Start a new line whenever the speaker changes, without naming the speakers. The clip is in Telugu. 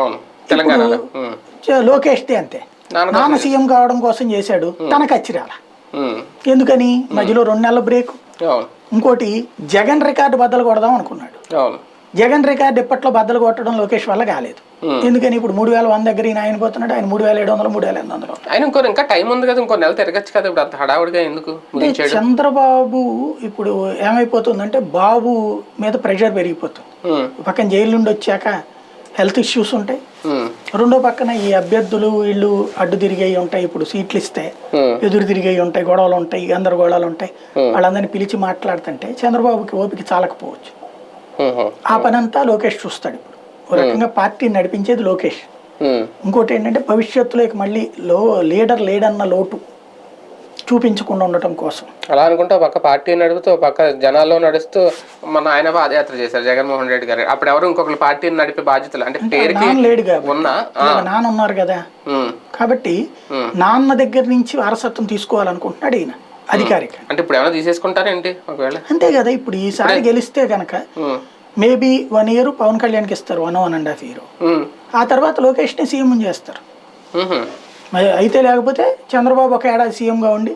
అవును తెలంగాణలో
లోకేష్ది అంతే. నాన్న సీఎం కావడం కోసం చేశాడు, తనకు అచ్చిరాల. ఎందుకని మధ్యలో 2 నెలల బ్రేక్. ఇంకోటి జగన్ రికార్డు బద్దలు కొడదాం అనుకున్నాడు. జగన్ రికార్డు ఇప్పట్లో బద్దలు కొట్టడం లోకేష్ వల్ల కాలేదు. ఎందుకని ఇప్పుడు 3100 దగ్గర ఆయన పోతున్నాడు, ఆయన 3700 3800.
ఆయన ఇంకా టైం ఉంది కదా, ఇంకో నెల తిరగచ్చు కదా, ఇప్పుడు అంత హడావుడిగా ఎందుకు?
చంద్రబాబు ఇప్పుడు ఏమైపోతుందంటే బాబు మీద ప్రెషర్ పెరిగిపోతుంది. పక్కన జైలు నుండి వచ్చాక హెల్త్ ఇష్యూస్ ఉంటాయి, రెండో పక్కన ఈ అభ్యర్థులు వీళ్ళు అడ్డు తిరిగేవి ఉంటాయి. ఇప్పుడు సీట్లు ఇస్తే ఎదురు తిరిగేవి ఉంటాయి, గొడవలు ఉంటాయి, గందరగోళాలు ఉంటాయి. వాళ్ళందరినీ పిలిచి మాట్లాడుతుంటే చంద్రబాబుకి ఓపిక చాలకపోవచ్చు. ఆ పని అంతా లోకేష్ చూస్తాడు. ఇప్పుడు ఒక రకంగా పార్టీని నడిపించేది లోకేష్. ఇంకోటి ఏంటంటే భవిష్యత్తులో మళ్ళీ లీడర్ లేడన్న లోటు చూపించకుండా ఉండటం కోసం.
అలా అనుకుంటే పక్క పార్టీ నడుపుతూ పక్క జనాల్లో నడుస్తూ మన ఆయన పాదయాత్ర చేశారు జగన్మోహన్ రెడ్డి గారు. అప్పుడు ఎవరు ఇంకొకరు పార్టీని నడిపే బాధ్యతలు అంటే పేరుకి
లేడు నాన్న ఉన్నారు కదా, కాబట్టి నాన్న దగ్గర నుంచి వారసత్వం తీసుకోవాలనుకుంటున్నాడు ఈయన అధికారిక.
అంటే ఇప్పుడు ఏమైనా తీసేసుకుంటారేంటి ఒకవేళ?
అంతే కదా, ఇప్పుడు ఈసారి గెలిస్తే కనుక మేబీ 1 year పవన్ కళ్యాణ్కి ఇస్తారు, 1.5 year. ఆ తర్వాత లోకేష్ని సీఎం చేస్తారు. అయితే లేకపోతే చంద్రబాబు ఒక ఏడాది సీఎంగా ఉండి